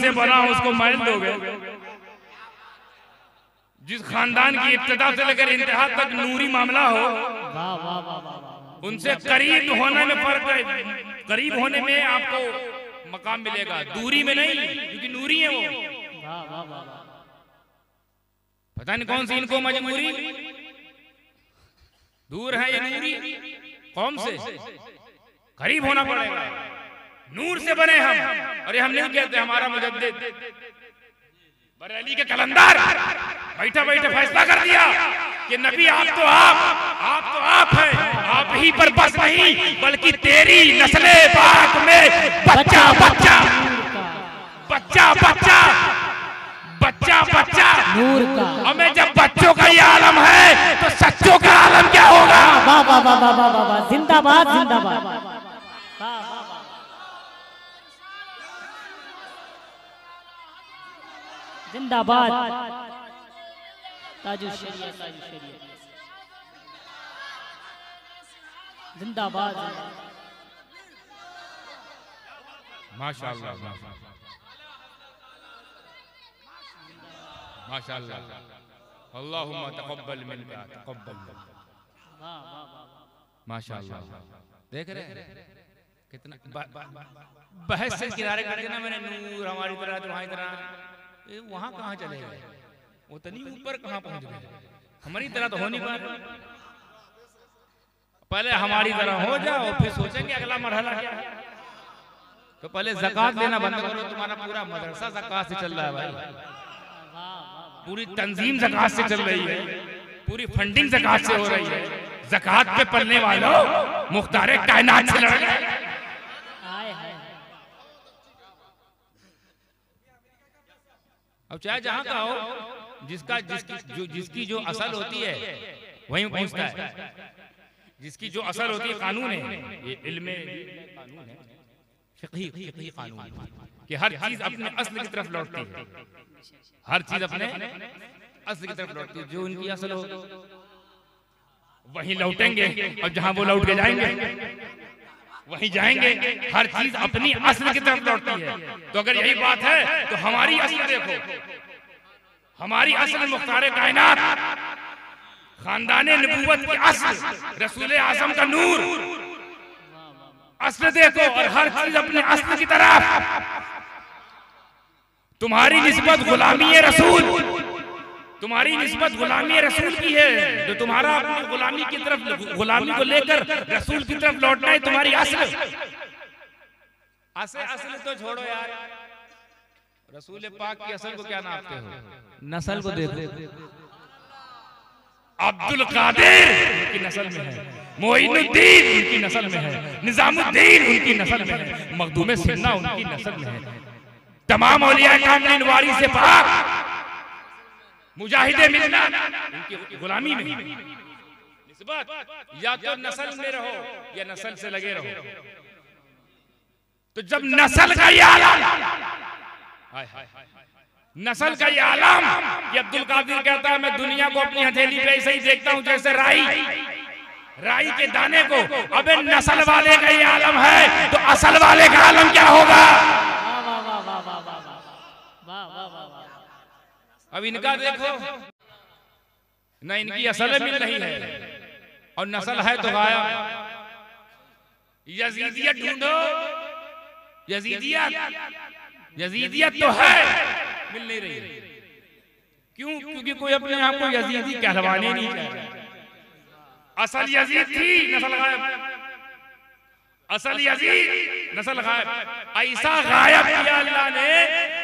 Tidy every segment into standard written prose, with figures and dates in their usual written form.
से बना उसको मैल दोगे। जिस खानदान की इब्तिदा से लेकर इंतहा तक नूरी मामला हो, उनसे करीब होने में फर्क है। करीब होने में आपको मकाम मिलेगा, दूरी में नहीं, क्योंकि नूरी है वो। पता नहीं कौन सी इनको मजबूरी, दूर है ये नूरी कौम से, करीब होना पड़ेगा। नूर से बने हम, अरे हम नहीं कहते हमारा मुजद्दिद बरेली के कलंदर बैठा बैठा फैसला कर दिया कि नबी आप तो आप है, आप ही पर बस नहीं बल्कि तेरी नस्ले पाक में बच्चा बच्चा बच्चा बच्चा बच्चा बच्चा नूर का। हमें जब बच्चों का ये आलम है तो सच्चों का आलम क्या होगा। वाह वाह वाह वाह वाह वाह, जिंदाबाद जिंदाबाद। जिंदाबाद ताजुल शरीयत, ताजुल शरीयत जिंदाबाद। माशाअल्लाह माशाअल्लाह, अल्लाहुम्मा तक़ब्बल मिन्ना तक़ब्बल। माशाअल्लाह, देख रहे हैं कितना बहस से किनारे कर देना मैंने, नूर हमारी तरह तुम्हारी तरह, वहां कहाँ चले गए, उतनी ऊपर कहाँ पहुंच गए, हमारी तरह तो हो नहीं पा रहे। पहले हमारी तरह हो जाओ फिर सोचेंगे अगला मरहला क्या है। तो पहले ज़कात लेना बंद करो, तुम्हारा पूरा मदरसा ज़कात से चल रहा है भाई, पूरी तंजीम ज़कात से चल रही है, पूरी फंडिंग ज़कात से हो रही है। ज़कात पे पलने वालों मुख्तारे कायनात से लड़ गए। अब चाहे जहां का हो, जिसकी जो असल होती है वहीं पहुंचता है। जिसकी जो असल होती है कानून है, ये इल्म कानून है, फिक़ही कानून कि हर चीज अपने असल की तरफ लौटती है, हर चीज अपने असल की तरफ लौटती है। जो उनकी असल हो वहीं लौटेंगे, और जहां वो लौट के जाएंगे वहीं जाएंगे। हर चीज अपनी असल की तरफ लौटती है। तो अगर यही बात है तो हमारी असल देखो, हमारी असल मुख्तारे कायनात, खानदाने नबूवत की असल, रसूल आज़म का नूर, असल देखो, और हर चीज अपने असल की तरफ। तुम्हारी निस्बत गुलामी रसूल, तुम्हारी निस्बत गुलामी रसूल की है, जो तुम्हारा अपनी गुलामी की तरफ, गुलामी को लेकर रसूल की तरफ लौटना है तुम्हारी असल। असल तो छोड़ो यार, रसूल पाक की असल को क्या नापते हो, नस्ल को देखो। अब्दुल कादिर उनकी नस्ल में है, मोइनुद्दीन उनकी नस्ल में है, निजामुद्दीन उनकी नस्ल में है, मखदूम सिन्ना उनकी नस्ल में है। तमाम औलिया कामिलीन वारिस पाक मुजाहिदे मिल्लत उनकी गुलामी में निस्बत, या तो नस्ल में रहो या नस्ल से लगे रहो। तो जब नस्ल का ये आलम, नस्ल का ये आलम, ये अब्दुल कादिर कहता है मैं दुनिया को अपनी हथेली पे ऐसे ही देखता हूं जैसे राई के दाने को। अबे नस्ल वाले का ये आलम है तो असल वाले का आलम क्या होगा। अब इनका देखो न, इनकी असल मिल रही है और नस्ल है तो गायब। यजीदियत ढूंढो, यजीदियत तो है, मिल नहीं रही। क्यों? क्योंकि कोई अपने आप को यजीदी कहलवाने नहीं चाहता। असल यजीद थी, नस्ल गायब। असल यजीद, नस्ल गायब। ऐसा गायब किया अल्लाह ने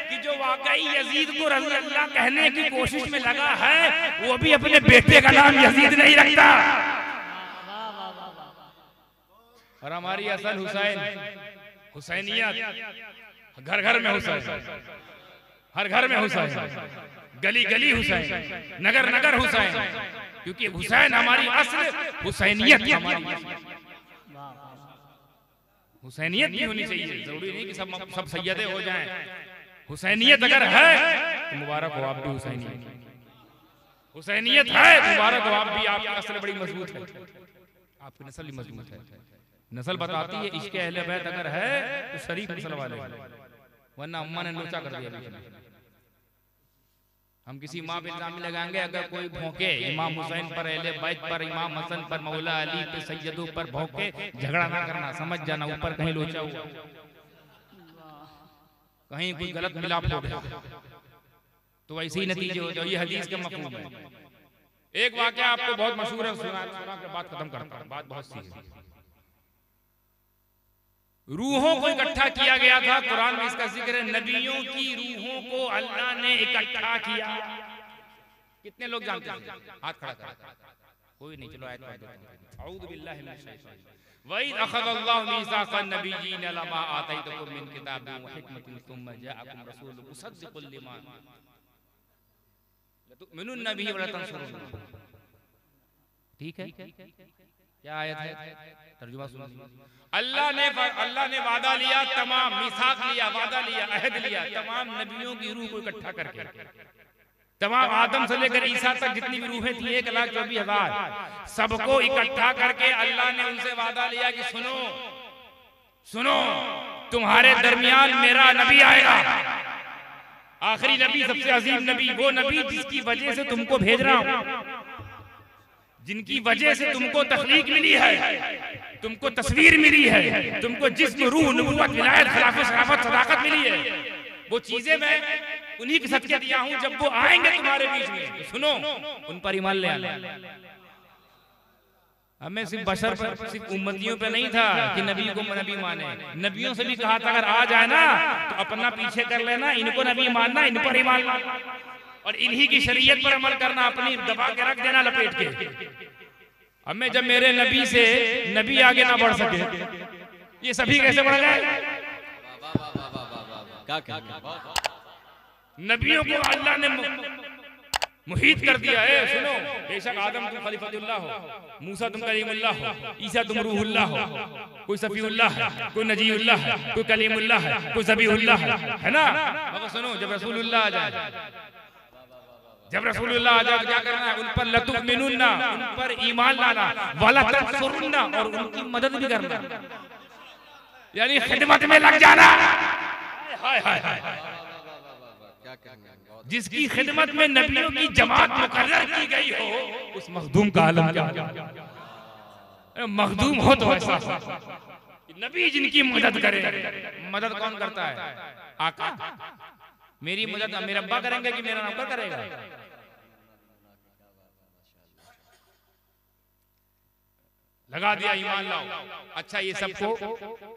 कि जो वाकई यजीद को रज़ी अल्लाह कहने की कोशिश में लगा है, वो भी अपने बेटे का नाम यजीद नहीं रखता। और हमारी असल हुसैन, हुसैनियत, घर घर में हुसैन, हर घर में हुसैन, गली गली हुसैन, नगर नगर हुसैन, क्योंकि हुसैन हमारी असल, हुसैनियत हमारी हुसैनियत भी होनी चाहिए। जरूरी नहीं कि सब सैयदे हो जाएं। हुसैनियत अगर है तो मुबारक हो, आप भी हुसैनियत, हुसैनियत है मुबारक हो आप भी। आपकी नस्ल बड़ी मजबूत है, आपकी नस्ल भी मजबूत है। नस्ल बताती है इश्क़ अहले बैत अगर है तो शरीफ नस्ल वाले। वरना अम्मा ने लोचा कर दिया। हम किसी माँ पे इल्जाम लगाएंगे अगर कोई भौंके इमाम हुसैन पर, अहले बैत पर, इमाम हसन पर, मौला अली पे, सैयदों पर भौंके, झगड़ा ना करना, समझ जाना ऊपर कहीं लोचा हुआ, कहीं कोई गलत मिलाप हो गया तो वैसे ही नतीजे होते हैं। ये हदीस का मफहूम है। एक वाकया आपको बहुत मशहूर है, सुना के बात खत्म करता हूं। बात बहुत सी है। रूहों को इकट्ठा किया गया था, कुरान में इसका जिक्र है। नबियों की रूहों को अल्लाह ने इकट्ठा किया। कितने लोग जानते हैं? हाथ खड़ा कर। कोई नहीं, चलो आयत पढ़ देते हैं। औज़ु बिल्लाहि मिनश शैतानिर वइज़ अख़ज़ल्लाहु मीसाक़न नबिय्यीन लमा आतैतुकुम मिन किताबिन व हिकमतिन सुम्मा जाअकुम रसूलुन मुसद्दिक़ुल लिमा लतु'मिनुन बिही व लतंसुरुन्ह। ठीक है, क्या आयत है? तर्जुमा सुनिए। अल्लाह ने वादा लिया, तमाम मिसाक लिया, वादा लिया, अहद लिया, तमाम नबियों की रूह को इकट्ठा करके, तमाम आदम से लेकर ईसा तक जितनी भी रूहें थी 1,24,000 सबको इकट्ठा करके अल्लाह ने उनसे वादा लिया कि सुनो सुनो, तुम्हारे दरमियान मेरा नबी आएगा, आखिरी नबी, सबसे अजीम नबी, वो नबी जिसकी वजह से तुमको भेज रहा हूं, जिनकी वजह से तुमको तख्लीक मिली है, तुमको तस्वीर मिली है, तुमको जिस्म, रूह, नबुव्वत, विलायत, खिलाफत, शराफत, सदाकत मिली है, वो चीजें मैं उन्हीं के सदके दिया हूं। जब वो आएंगे तुम्हारे बीच में तो सुनो, उन पर ईमान ले आना। हमें सिर्फ बशर पर, सिर्फ उम्मतियों पे नहीं था कि नबी को नबी माने, नबियों से भी कहा था अगर आ जाए ना तो अपना पीछे कर लेना, इनको नबी मानना, इन पर ईमान लाना और इन्हीं की शरीयत पर अमल करना, अपनी दबा के रख देना लपेट के। हमें जब मेरे नबी से नबी आगे ना बढ़ सके, ये सभी कैसे बढ़ गए? नबियों को अल्लाह ने मुहीत कर दिया है। सुनो, बेशक आदम तुम खलीफतुल्लाह हो, मूसा तुम कलीमुल्लाह हो, ईसा तुम रूहुल्लाह हो, कोई सफीउल्लाह है, कोई नजीउल्लाह है, कोई कलीमुल्लाह है, कोई ज़बीहुल्लाह है ना। मगर सुनो, जब रसूलुल्लाह आ जाए, जब रसूलुल्लाह आ जाए तो क्या करना है? उन पर लतुमिनुन्ना, उन पर ईमान लाना, वाला तंसुरुन्ना, और उनकी मदद भी करना, यानी खिदमत में लग जाना। हाय हाय हाय, जिसकी खिदमत में नबियों की जमात मुकर्रर की गई हो, उस मखदूम का आलम क्या? मखदूम हो तो ऐसा नबी जिनकी मदद करे। मदद कौन करता है? आका। मेरी मदद मेरे अब्बा करेंगे कि मेरा नौकर करेगा? लगा दिया, ईमान लाओ। अच्छा, ये सबको,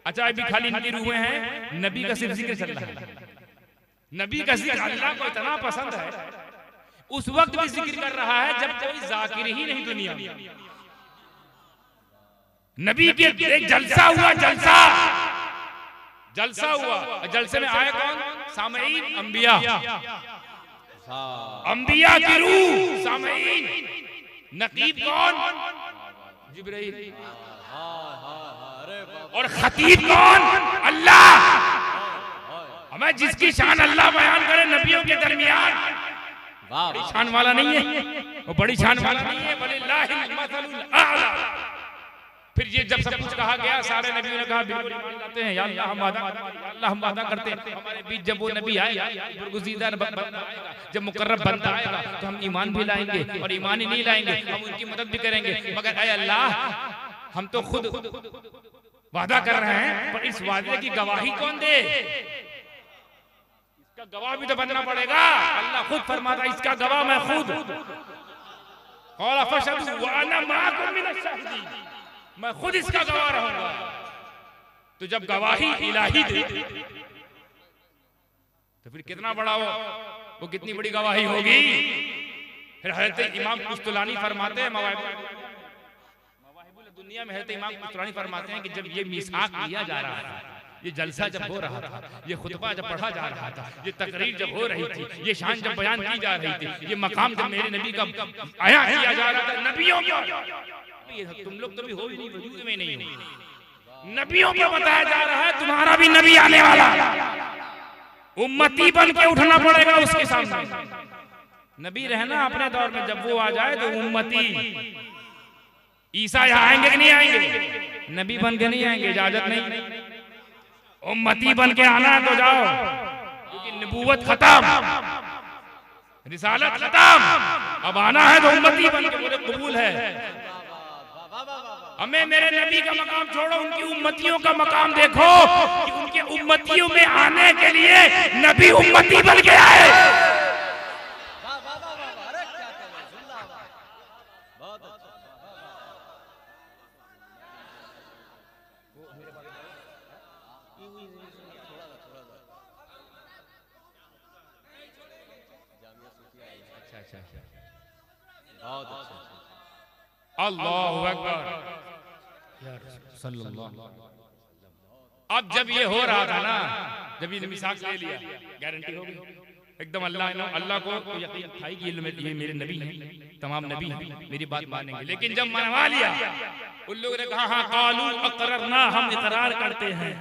अच्छा अभी खाली इनकी रूहें हैं, नबी का सिर्फ जिक्र चल रहा है। नबी का जिक्र अल्लाह को इतना पसंद है, उस वक्त भी जिक्र कर रहा है जब कोई जाकिर ही नहीं दुनिया में। नबी के एक जलसा हुआ, जलसा हुआ, जलसे में आए कौन? सामईन, अंबिया, अंबिया की रूह सामईन। नकीब कौन? जिब्राइल। और खतीब कौन? अल्लाह। हमें जिसकी शान अल्लाह बयान करे नबियों के दरमियान, बड़ी शान वाला नहीं है, वो बड़ी शान वाला नहीं है, वलिल्लाहिल मसलुल आला। फिर ये जब सब कुछ कहा गया, सारे नबियों ने कहा बिल्कुल ईमान लाते हैं, या अल्लाह हम वादा करते हैं हमारे बीच जब वो नबी आएगा, बरगुज़ीदा बंदा आएगा, जब मुकर्रब बंदा आएगा तो हम ईमान भी लाएंगे, और ईमान ही नहीं लाएंगे हम उनकी मदद भी करेंगे। मगर ऐ अल्लाह, हम तो खुद वादा कर रहे हैं, पर इस वादे की गवाही कौन दे? इसका गवाह भी तो बनना पड़ेगा। अल्लाह खुद फरमाता है, इसका गवाह मैं खुद। क़ाल फ़शहदू व अना मअकुम मिनश शाहिदीन, मैं खुद इसका गवाह रहूंगा। तो जब गवाही इलाही दे तो फिर कितना बड़ा वो कितनी बड़ी गवाही होगी। फिर हज़रत इमाम कुस्तलानी फरमाते हैं, मवाहिबुल दुनिया में हज़रत इमाम कुस्तलानी फरमाते हैं कि जब ये मिसाक लिया जा रहा था, ये जलसा जब हो रहा था, ये खुतबा जब पढ़ा जा रहा था, ये तकरीर जब हो रही थी, ये शान जब बयान की जा रही थी, ये मकाम जब मेरे नबी का आया किया जा रहा था, नबियों को, तुम लोग तो भी हो ही नहीं, वजूद में नहीं हो, नबियों को बताया जा रहा है तुम्हारा भी नबी आने वाला, उम्मती बन के उठना पड़ेगा उसके सामने। नबी रहना अपने दौर में, जब वो आ जाए तो उम्मती। ईसा यहाँ आएंगे कि नहीं आएंगे? नबी बन के नहीं आएंगे, इजाजत नहीं। उम्मती बन के आना है तो जाओ। नबूवत खत्म, रिसालत खत्म, अब आना है तो उम्मती बन के बोले कबूल है। हमें मेरे नबी का मकाम छोड़ो, उनकी उम्मतियों का मकाम देखो कि उनके उम्मतियों में आने के लिए नबी उम्मती बन के आए। अल्लाहु अकबर। अब जब ये हो रहा था ना, जब ये मिसाक ले लिया, गारंटी हो गई एकदम अल्लाह को तो यकीन था कि ये मेरे नबी हैं, तमाम नबी हैं, मेरी बात मानेंगे। लेकिन जब मनवा लिया, उन लोगों ने कहा हाँ कालू अकररना, हम इकरार करते हैं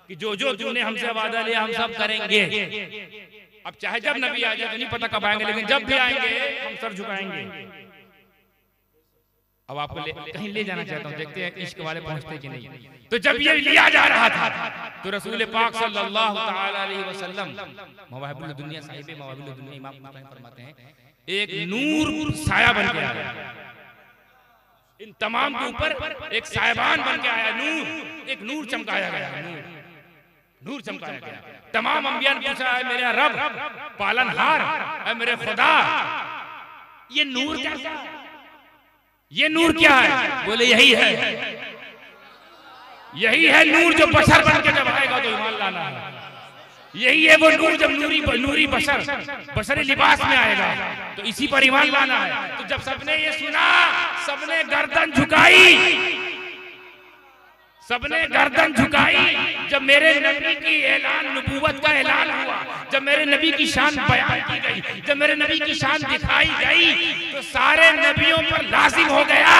कि जो जो तूने हमसे वादा लिया हम सब करेंगे। अब चाहे जब नबी आ जाए तो नहीं पता कब आएंगे, लेकिन जब भी आएंगे हम सर झुकाएंगे। अब आपको कहीं ले जाना चाहता हूँ, देखते हैं इश्क वाले पहुंचते कि नहीं। तो जब ये लिया जा रहा था तो रसूल पाक सल्लल्लाहु ताला अलैहि वसल्लम, मवाहिबुल दुनिया साहिब मवाहिबुल दुनिया इमाम हुसैन फरमाते हैं, एक नूर साया बन के आया, इन तमाम के ऊपर एक सायबान बन के आया, नूर, एक नूर चमकाया गया, नूर चमकाया गया। तमाम अंबिया ने पूछा है मेरा रब पालनहार है, मेरे खुदा ये नूर कैसा है, ये नूर क्या है? बोले यही है, यही है नूर जो बशर बन के जब आएगा तो ईमान लाना है। यही है वो नूर जब नूरी बशरी लिबास में आएगा तो इसी पर ईमान लाना है। तो जब सबने ये सुना, सबने गर्दन झुकाई, सबने गर्दन झुकाई। जब मेरे नबी की ऐलान नबूवत का ऐलान हुआ, जब मेरे नबी की शान बयान की गई, जब मेरे नबी की शान दिखाई गई, तो सारे नबियों पर लाजिम हो गया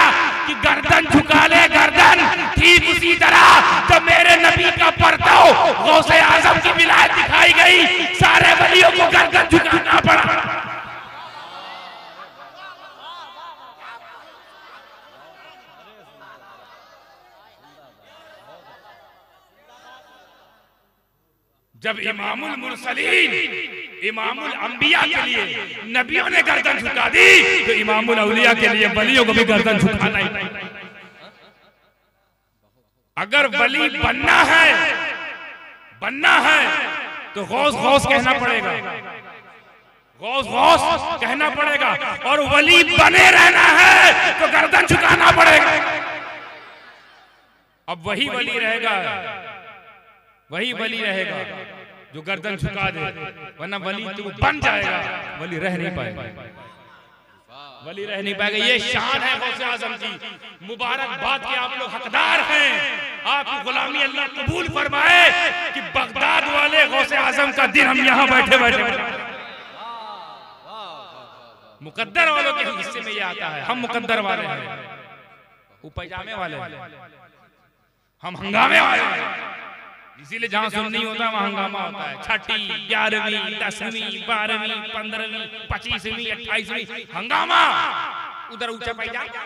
कि गर्दन झुका ले गर्दन। ठीक उसी तरह जब मेरे नबी का परताव गौसे आजम की विलायत दिखाई गई, सारे वलियों को गर्दन झुकाना पड़ा। जब इमामुल मुरसलीन, इमामुल अंबिया के लिए नबियों ने गर्दन झुका दी, तो इमामुल औलिया के लिए वलियों को भी गर्दन झुकाना ही। अगर वली बनना है तो गौस गौस कहना पड़ेगा, गौस गौस कहना पड़ेगा। और वली बने रहना है तो गर्दन झुकाना पड़ेगा। अब वही वली रहेगा, वही वली रहेगा जो गर्दन झुका दे, वरना वली तो बन जाएगा, वली रह नहीं पाएगा, वली रह नहीं पाएगा। ये शान है गौसे आजम की, मुबारकबाद के आप लोग हकदार हैं। आपकी गुलामी अल्लाह कबूल फरमाए कि बगदाद वाले गौसे आजम का दिन हम यहाँ बैठे बैठे मुकद्दर वालों के हिस्से में ये आता है। हम मुकद्दर वाले हैं, वो पैजामे वाले हैं, हम हंगामे वाले हैं। इसीलिए जहां सुन्नी होता है वहां हंगामा होता है। छठी, 11वीं, 10वीं, 12वीं, 15वीं, 25वीं, 28वीं हंगामा, उधर ऊंचा पैजामा।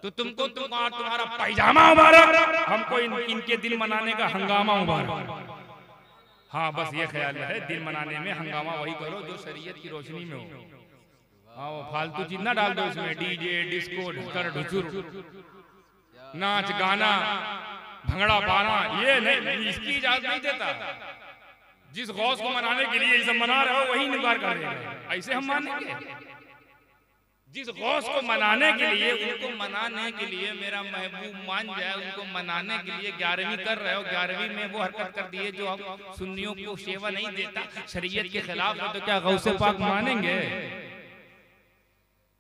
तो तुमको तुम्हारा पैजामा मुबारक, हमको इनके दिन मनाने का हंगामा मुबारक। हाँ बस ये ख्याल है, दिन मनाने में हंगामा वही करो जो शरीयत की रोशनी में हो। हाँ वो फालतू चीज ना डाल दो इसमें, डीजे डिस्को ढुकर ढुचुर, नाच गाना भंगड़ा पाना, ये नहीं, इसकी इजाजत नहीं देता। जिस गौस को मनाने के लिए सब मना रहे हो वही इनकार कर रहे हैं, ऐसे हम मानेंगे? जिस गौस को मनाने के लिए, उनको मनाने के लिए मेरा महबूब मान जाए, उनको मनाने के लिए 11वीं कर रहे हो, 11वीं में वो हरकत कर दी है जो अब सुन्नियों को सेवा नहीं देता, शरीयत के खिलाफ है, तो क्या गौसे पाक मानेंगे?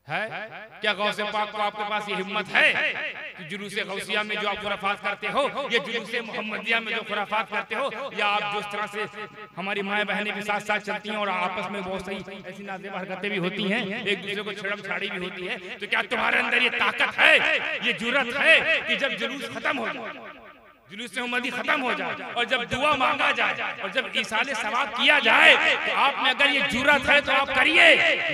है क्या गौसे पाक को आपके पास ये हिम्मत है कि जुलूसे गौसिया में जो आप खुराफात करते हो, ये जुलूसे मोहम्मदिया में जो खुराफात करते हो, या आप जिस तरह से हमारी माएँ बहनें भी साथ साथ चलती हैं और आपस में बहुत सही ऐसी नाज़ेब हरकतें भी होती हैं, एक दूसरे को छेड़म छाड़ी भी होती है, तो क्या तुम्हारे अंदर ये ताकत है, ये जुर्रत है कि जब जुलूस खत्म हो जाए, जुलूस उम्मती खत्म हो जाए और जब दुआ मांगा जाए और जब इसाले सवाब किया जाए तो आप में अगर ये जुर्रत है तो आप करिए।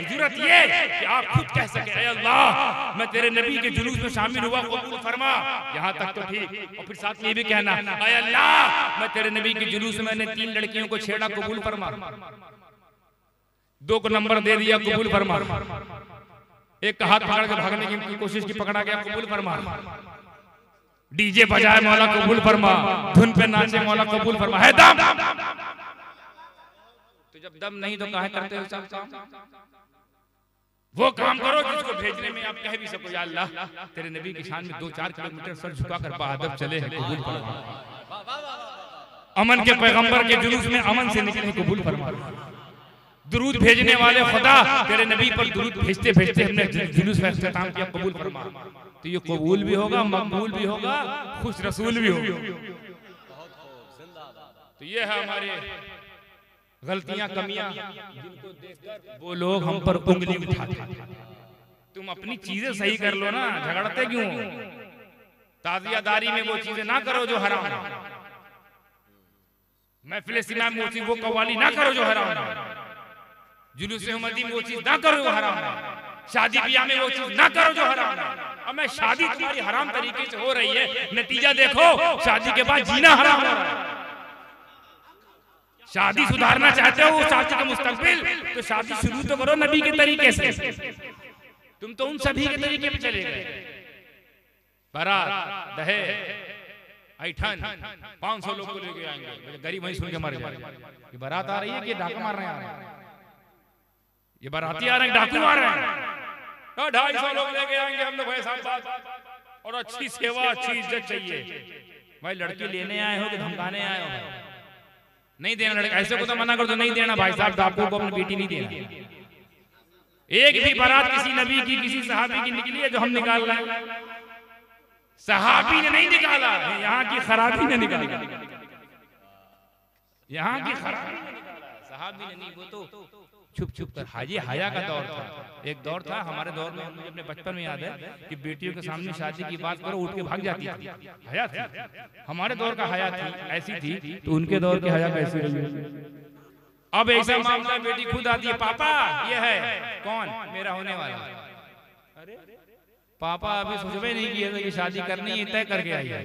जुर्रत ये कि आप खुद कह सके, ऐ अल्लाह मैं तेरे नबी के जुलूस में शामिल हुआ, कबूल फरमा। यहाँ तक तो ठीक, और फिर साथ में ये भी कहना, ऐ अल्लाह मैं तेरे नबी के जुलूस में मैंने 3 लड़कियों को छेड़ा, कबूल फरमा। 2 को नंबर दे दिया, कबूल फरमा। एक का हाथ पकड़ के भागने की कोशिश की, पकड़ा गया, कबूल फरमा। डीजे बजाए, मौला कबूल फरमा। धुन पे नाचे, मौला कबूल फरमा। है दम तो जब दम नहीं तो काहे करते हो सब काम? वो काम करो जिसको भेजने में आप कह भी सको, या अल्लाह तेरे नबी की शान में 2-4 किलोमीटर सर झुकाकर बाअदब चले हैं, कबूल फरमा। अमन के पैगंबर के जुलूस में अमन से निकले, कबूल फरमा। दुरूद भेजने वाले खुदा तेरे नबी पर दुरूद भेजते भेजते हमने जुलूस का इख्तिताम किया, कबूल फरमा। तो ये कबूल भी होगा, मकबूल भी होगा, खुश रसूल भी होगा। तो ये है हमारे गलतियां, कमियां, जिनको देखकर वो लोग हम पर उंगली उठाते। तुम अपनी चीजें सही कर लो ना, झगड़ते क्यों? ताजियादारी में वो चीजें ना करो जो हराम है। महफिल सिना में वो चीज, वो कव्वाली ना करो जो हराम है। जुलूस उम्मती में वो चीज ना करो जो हराम है। शादी ब्याह में वो चीज ना करो जो हराम है। अब मैं शादी तुम्हारी हराम तरीके से हो रही है, नतीजा देखो, शादी के बाद जीना हराम हो रहा है। शादी सुधारना चाहते हो शादी का मुस्तकबिल, तो शादी शुरू तो करो नबी के तरीके से। तुम तो उन सभी के तरीके पे चले गए। बारात, दहेज, ऐठन, 500 लोग को लेके आएंगे, गरीब वहीं सुन के मर जाए। ये बारात आ रही है कि डाका मार रहे हैं? ये बाराती आ रहे हैं, डाकू मार रहे हैं। 250 लोग लेके आएंगे हम लोग भाई साहब, और अच्छी सेवा, अच्छी इज्जत चाहिए। भाई लड़की लेने आए हो कि धमकाने आए हो? नहीं देना लड़का, ऐसे को तो मना कर दो, नहीं देना भाई साहब, आपको को अपनी बेटी नहीं देना। एक भी बारात किसी नबी की, किसी सहाबी की निकली है जो हम निकाल रहे हैं? सहाबी ने नहीं निकाला, यहाँ की खराबी ने निकाला। यहाँ की खराबी ने निकाला, सहाबी ने नहीं। वो तो छुप छुप कर, हाजी हया का दौर था। एक दौर था हमारे दौर में, मुझे अपने बचपन में याद है कि बेटियों के सामने शादी की बात करो उठ के भाग जाती थी। हया थी, हमारे दौर का हया थी, ऐसी थी, तो उनके दौर की हया कैसी रही? अब ऐसा मामला, बेटी खुद आती है, पापा ये है कौन? मेरा होने वाला। अरे पापा अभी सोचबे नहीं किया था कि शादी करनी है, तय करके आई है।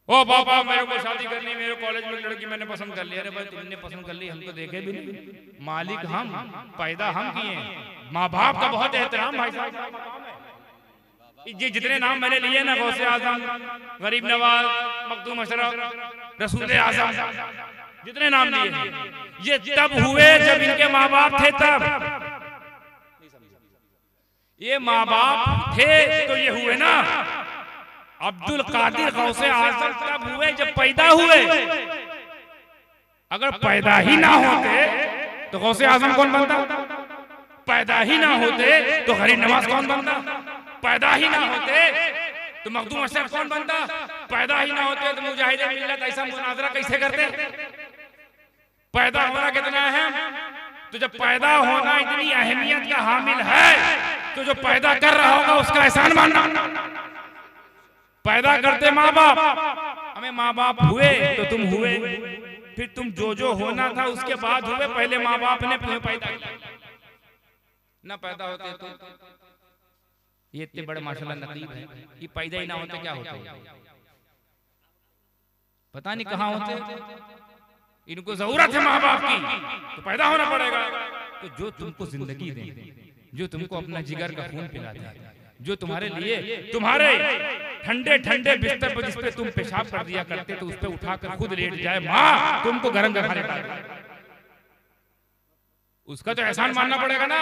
ओ पापा मेरे को शादी करनी, मेरे कॉलेज में लड़की मैंने पसंद कर लिया। अरे भाई तुमने पसंद कर ली, हम तो देखे भी नहीं। मालिक हम, पैदा हम किए। माँ बाप का बहुत एहतराम भाई साहब। ये जितने नाम मैंने लिए ना, गौसे आजम, गरीब नवाज, मखदूम अशरफ, रसूल आजम, जितने नाम लिए, ये तब हुए जब इनके माँ बाप थे। तब ये माँ बाप थे तो ये हुए ना। अब्दुल कादिर गौसे आजम तब हुए जब पैदा हुए। अगर पैदा ही ना होते तो गौसे आजम कौन बनता? पैदा ही ना होते तो गरीब नवाज कौन बनता? पैदा ही ना होते तो मखदूम अशरफ कौन बनता? पैदा ही ना होते तो मुजाहिद मिल्लत ऐसा मुनाजरा कैसे करते? पैदा होना कितना अहम, तो जब पैदा होना इतनी अहमियत का हामिल है तो जो पैदा कर रहा होगा उसका एहसान मानना। पैदा करते माँ बाप, हमें माँ बाप हुए तो तुम हुए, फिर तुम जो होना था उसके बाद हुए। पहले माँ बाप ने तुम्हें पैदा किया, ना पैदा होते तो ये इतने बड़े माशाल्लाह नकीब है, ये पैदा ही ना होते क्या होते? पता नहीं कहाँ होते। इनको जरूरत है माँ बाप की तो पैदा होना पड़ेगा। तो जो तुमको जिंदगी दे, जो तुमको अपना जिगर का खून पिलाता है, जो तुम्हारे लिए तुम्हारे ठंडे ठंडे बिस्तर पर जिस पे तुम पेशाब कर दिया करते तो उस पे उठाकर खुद लेट जाए माँ, तुमको गरम कर खाने का, उसका तो एहसान मानना पड़ेगा ना।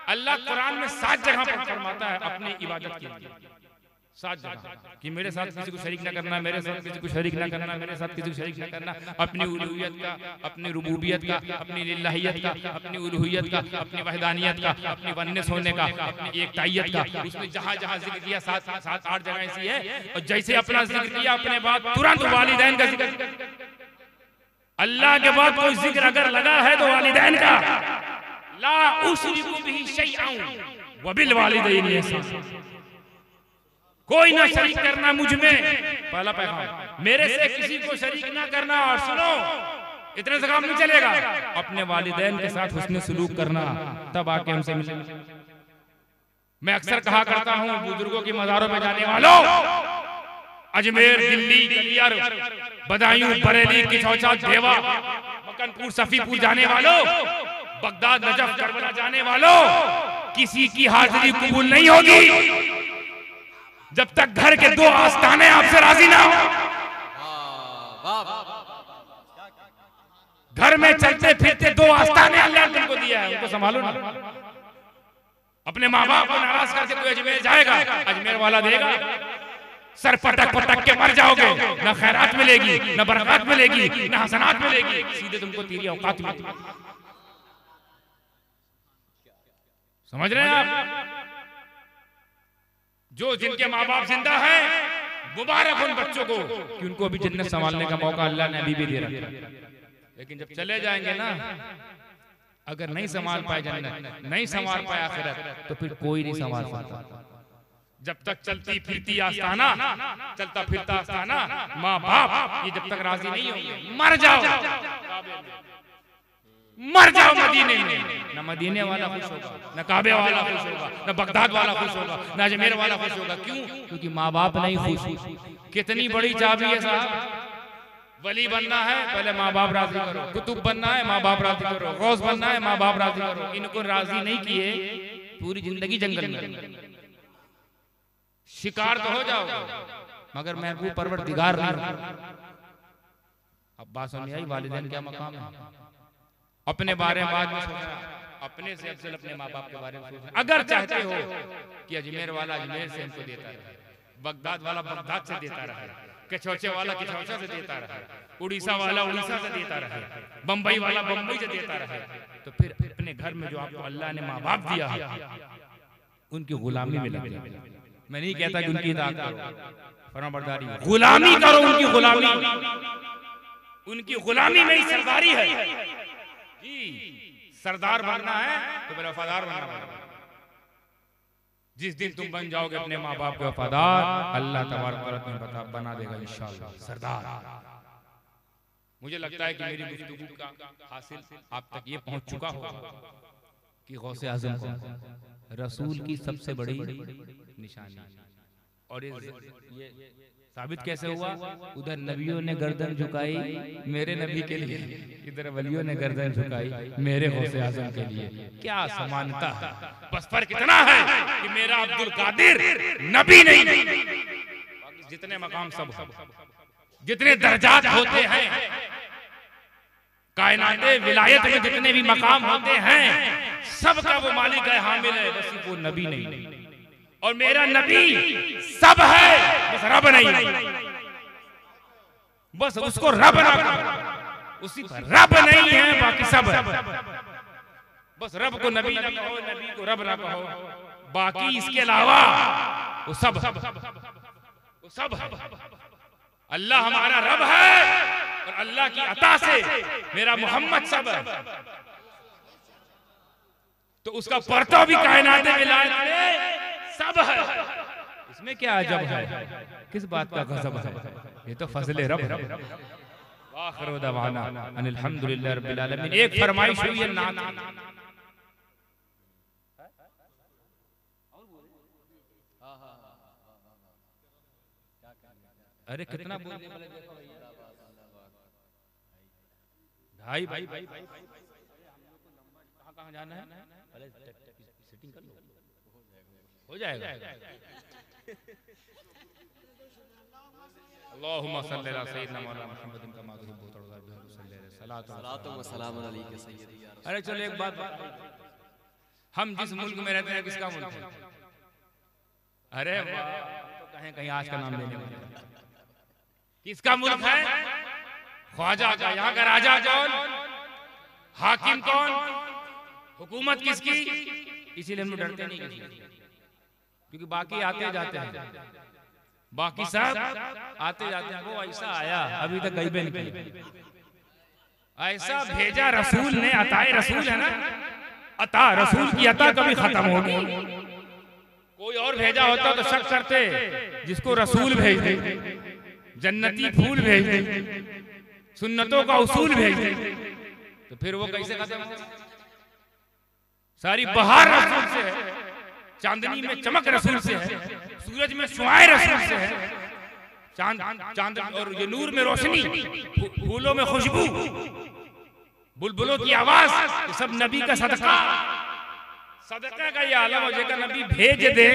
अल्लाह कुरान में 7 जगह पर फरमाता है अपनी इबादत के लिए, 7 जगह कि मेरे साथ किसी को शरीक ना करना, मेरे साथ किसी को शरीक ना करना, मेरे साथ किसी को शरीक ना करना। अपनी उलूहियत का, अपनी रुबूबियत का, अपनी लिल्लाहियत का, अपनी उलूहियत का, अपनी वहदानियत का, अपनी वन्नस होने का, अपनी एकताइयत का। उसमें जहां जहां जिक्र किया 7-8 जगह ऐसी है। और जैसे अपना जिक्र किया अपने बाद तुरंत वालिदैन का जिक्र। अल्लाह के बाद कोई जिक्र अगर लगा है तो वालिदैन का। ला उशरिकु बिही शैअन व बिल वालिदैनि ihसान। कोई ना शरीक करना मुझ में, पहला पैगाम मेरे से किसी को शरीक ना करना। और सुनो, इतने से काम नहीं चलेगा, अपने वालिदैन के साथ हुस्न सुलूक करना, तब आके हमसे मिले। मैं अक्सर कहा करता हूँ बुजुर्गों की मज़ारों में जाने वालों, अजमेर, दिल्ली, कलियर, बदायूं, बरेली, किचौचा, देवा, मक्कनपुर, सफीपुर जाने वालों, बगदाद, नजफ, करबला जाने वालों, किसी की हाजिरी कबूल नहीं होगी जब तक घर के दो आस्थाने आपसे राजी ना हो। घर में चलते फिरते दो आस्थाने अल्लाह ने तुमको दिया है, उनको संभालो ना। अपने माँ बाप को नाराज करके तू अजमेर जाएगा, अजमेर वाला देगा, सर पटक पटक के मर जाओगे, ना खैरात मिलेगी, ना बरकत मिलेगी, ना हसनात मिलेगी, सीधे तुमको तेरी औकात मिलेगी। समझ रहे हैं आप? जो जिनके माँ बाप जिंदा हैं, मुबारक उन बच्चों को कि उनको अभी जन्नत संभालने का मौका अल्लाह ने अभी भी दे रखा है। लेकिन जब चले जाएंगे ना, अगर नहीं संभाल पाए जन्नत, नहीं संभाल पाए आखिरत, तो फिर कोई नहीं संभाल पाता। जब तक चलती फिरती आस्थाना, चलता फिरता आस्थाना, माँ बाप ये जब तक राजी नहीं होंगे, मर जाओ, मर जाओ मदीने में। न मदीने वाला खुश होगा, न काबे वाला खुश होगा, न बगदाद वाला खुश होगा, न अजमेर वाला खुश होगा। क्यों? क्योंकि माँ बाप नहीं खुश। कितनी बड़ी चाबी है साहब। वली बनना है, पहले माँ बाप राजी करो। कुतुब बनना है, माँ बाप राजी करो। गौस बनना है, माँ बाप राजी करो। इनको राजी नहीं किए, पूरी जिंदगी जंगल में शिकार तो हो जाओगे, मगर महबूब परवरदिगार नहीं। अब बात समझ आई, वालिदैन क्या मकाम है। अपने बारे में बाद में सोचना, अपने से अफजल अपने माँ बाप के बारे में सोचना। अगर चाहते हो कि अजमेर वाला अजमेर से हमको देता रहे, बगदाद वाला बगदाद से देता रहे, किचौचे वाला किचौचा से देता रहे, उड़ीसा वाला उड़ीसा से देता रहे, बंबई वाला बंबई से देता रहे, तो फिर अपने घर में जो आपको अल्लाह ने माँ बाप दिया उनकी गुलामी में लग जाए। मैं नहीं कहता कि उनकी इताअत करो, फरमाबरदारी, गुलामी करो, उनकी गुलामी। उनकी गुलामी में ही सरदारी है जी। सरदार बनना है तो मेरा वफादार बनना पड़ेगा। जिस दिन तुम बन जाओगे अपने माँ बाप के वफादार, अल्लाह तबारक व तआला बना देगा इंशाअल्लाह सरदार। मुझे लगता है कि मेरी गुफ्तगू का हासिल आप तक ये पहुंच चुका होगा कि गौसे आज़म को रसूल की सबसे बड़ी निशानी। और ये साबित कैसे हुआ? उधर नबियों ने गर्दन झुकाई मेरे नबी के लिए, इधर वलियों ने गर्दन झुकाई मेरे गौसे आज़म के लिए। क्या समानता है। बस फर्क इतना है कि मेरा अब्दुल कादिर नबी नहीं, जितने मकाम सब, जितने दर्जात होते हैं कायनाते विलायत में, जितने भी मकाम होते हैं, सबका वो मालिक है, हामिल है, बस वो नबी नहीं। और मेरा नबी सब है, बस रब नहीं। बस उसको रब ना कहो, उसी पर रब नहीं है, बाकी सब है। बस रब को नबी ना कहो, नबी को रब ना कहो, बाकी इसके अलावा वो सब वो सब है। अल्लाह हमारा रब है और अल्लाह की अता से मेरा मोहम्मद सब है। तो उसका परतव भी कायनात विलायत में सब है। इसमें क्या अजब है, किस बात का गजब है? ये तो फजले रब है। आखिर दवाना अनिल हम्दुलिल्लाह रब्बिल आलमीन। एक फरमाइश हुई है नात, अरे कितना बोलने वाले देखो भाई, भाई भाई कहाँ जाना है? सिटिंग कर लो, हो जाएगा। अल्लाहुम्मा सल्ली अला सय्यिदिना मौलाना मुहम्मदिन कमा तुहिब्बु व तुरज़ा सलातो व सलाम अलैका सय्यदी। अरे चलो एक बात, हम जिस मुल्क में रहते हैं किसका मुल्क है? अरे वाह, तो कहीं कहीं आज का नाम लेने वाले किसका मुल्क है? ख्वाजा का। यहाँ का राजा कौन, हाकिम कौन, हुकूमत किसकी? इसीलिए हम लोग डरते नहीं किसी, क्योंकि बाकी आते जाते हैं, बाकी सब आते जाते हैं। वो ऐसा आया अभी तक गईबे नहीं की, ऐसा भेजा रसूल ने। अताए रसूल है ना, अता रसूल की अता कभी खत्म होगी। कोई और भेजा होता तो शक करते जिसको रसूल भेज दे, जन्नती फूल भेज दे, सुन्नतों का उसूल भेज दे, तो फिर वो कैसे खत्म हो? सारी बहार रसूल से है, चांदनी में चमक रसूल से है, सूरज में शुआएं रसूल से है, चांद और ये नूर में रोशनी, फूलों में खुशबू, बुलबुलों की आवाज, ये सब नबी का सदका। सदका का ये आलम हो जाएगा, नबी भेज दे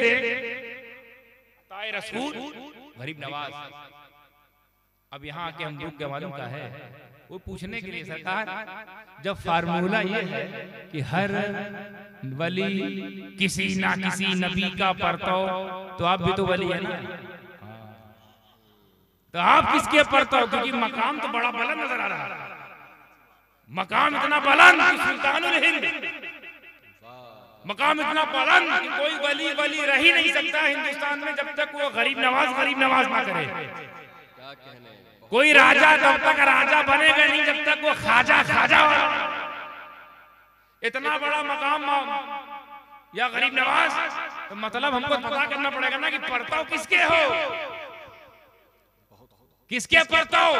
ताए रसूल गरीब नवाज। अब यहाँ आके हम लोग के मालूम का है, वो पूछने के लिए सरकार, जब फार्मूला ये है कि हर वली किसी ना किसी नबी का परतो, तो आप भी तो वली है ना, तो आप किसके परतो? क्योंकि मकाम तो बड़ा बुलंद नजर आ रहा है, मकाम इतना बुलंद कि सुल्तानुल हिंद, मकाम इतना बुलंद कि कोई वली वली रह ही नहीं सकता हिंदुस्तान में जब तक वो गरीब नवाज ना करे। कोई राजा तब तक राजा बनेगा नहीं जब तक वो खाजा वाला। इतना बड़ा मकाम या गरीब नवाज, तो मतलब हमको पता करना पड़ेगा ना कि परताव किसके हो, किसके परताव।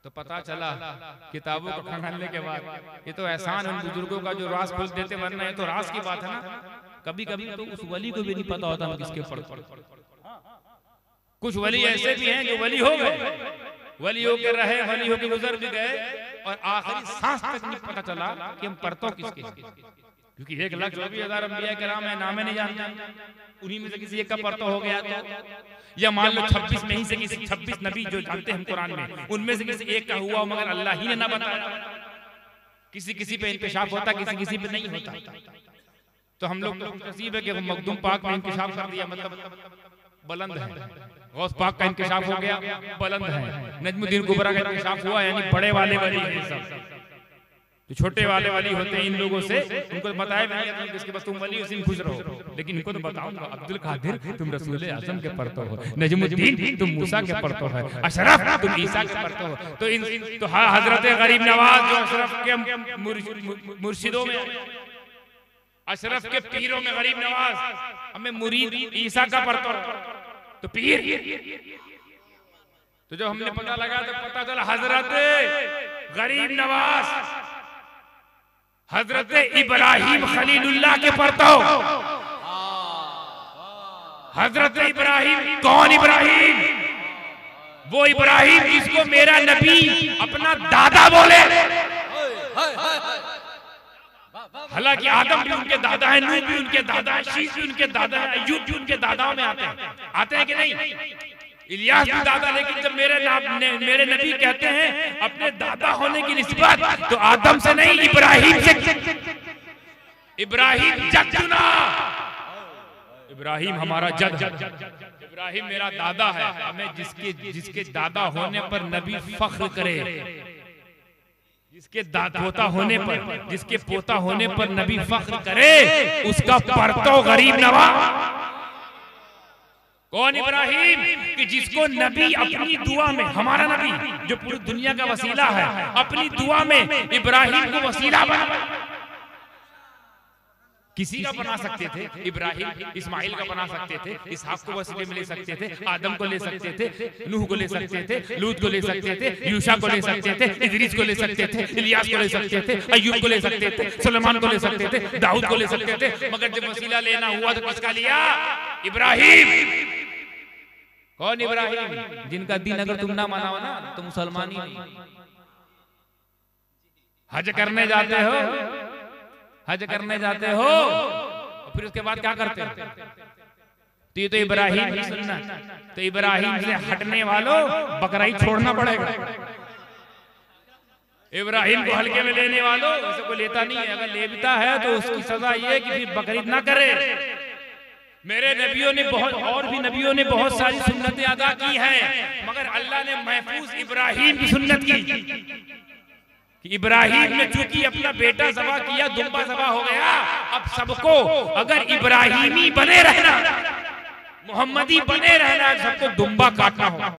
तो पता चला किताबों को खंगालने के बाद, ये तो एहसान उन बुजुर्गों का जो राज खोल देते, वरना ये तो राज की बात है ना। कभी कभी तो उस वली को भी नहीं पता होता हम किसके परताव। कुछ वली ऐसे भी हैं जो वली हो गए, वली होके रहे, वली होके गुजर भी गए, और आखिरी सांस तक नहीं पता चला कि हम परतो किसके। क्योंकि 1,24,000 अंबिया किराम है, नामे नहीं जानते, उन्हीं में से किसी एक का परतो हो गया तो, या मान लो 26 में ही से किसी 26 नबी जो जानते हैं कुरान में, उनमें से किसी एक का हुआ, मगर अल्लाह ही ने ना बताया। किसी पे इंकशाफ होता, किसी पे नहीं होता। तो हम लोग नसीब है कि मखदूम पाक में इंकशाफ कर दिया, मतलब बुलंद है। गौस पाक का इंकशाफ हो गया, बुलंद है। नजमुद्दीन कुबरा का इंकशाफ हुआ, यानी बड़े वाले वली हैं सब। तो छोटे वाले वली होते हैं इन लोगों से, उनको बताया भी नहीं किसके, बस तुम वली उसी में खुश रहो। लेकिन इनको तो बताऊंगा, अब्दुल कादिर तुम रसूल आज़म के परतो हो, नजमुद्दीन तुम मूसा के परतो है, अशरफ तुम ईसा के परतो हो। तो हजरत गरीब नवाज जो अशरफ के मुर्शिदों में, अशरफ के पीरों में गरीब नवाज, हमें मुरीद ईसा का परतो, तो पीर। तो जब हमने पता लगा तो पता चला हजरत गरीब नवाज हजरत इब्राहिम खलीलुल्लाह के परतो। हजरत इब्राहिम, कौन इब्राहिम? वो इब्राहिम जिसको मेरा नबी अपना दादा बोले। हालांकि आदम भी उनके दादा है, नूह भी उनके दादा है, शीश भी उनके दादा है, अय्यूब भी उनके दादाओं में आते हैं कि नहीं? इलियास भी दादा। लेकिन जब मेरे नबी कहते हैं अपने दादा होने की निस्बत, तो आदम से नहीं, इब्राहिम से। इब्राहिम जद चुना, इब्राहिम हमारा जद, इब्राहिम मेरा दादा है। हमें जिसके दादा होने पर नबी फख्र करे, जिसके पोता होने पर, जिसके पोता होने पर नबी फख्र करे, उसका परतो गरीब नवाज। कौन? इब्राहिम, कि जिसको नबी अपनी दुआ में, हमारा नबी जो पूरी दुनिया का वसीला है, अपनी दुआ में इब्राहिम को वसीला बना। किसी का बना सकते थे, इब्राहिम इस्माइल का बना सकते थे, इसहाक को वसीले में ले सकते थे, आदम को ले सकते थे, नूह को ले सकते थे, लूत को ले सकते थे, यूशा को ले सकते थे, इदरीस को ले सकते थे, इलियास को ले सकते थे, अय्यूब को ले सकते थे, सुलेमान को ले सकते थे, दाऊद को ले सकते थे। मगर जब वसीला लेना हुआ तो किसका लिया? इब्राहिम। कौन इब्राहिम? जिनका दिन अगर तुम ना मनाओ ना तो मुसलमान ही नहीं। हज करने जाते हो, हज करने जाते हो, और फिर उसके बाद क्या करते हो? तो ये तो इब्राहिम की सुन्नत। तो इब्राहिम से हटने वालों बकरा ही छोड़ना पड़ेगा। इब्राहिम को हल्के में लेने वालों, ऐसे कोई लेता नहीं है। अगर लेता है तो उसकी सजा ये कि फिर बकरीद ना करे। मेरे नबियों ने और भी नबियों ने बहुत सारी सुन्नतें अदा की हैं, मगर अल्लाह ने महफूज इब्राहिम की सुन्नत की। इब्राहिम ने चूंकि अपना बेटा ज़बा किया, दुम्बा ज़बा हो गया। अब सबको अगर इब्राहिमी बने रहना, मोहम्मदी बने रहना, सबको दुम्बा काटना होगा।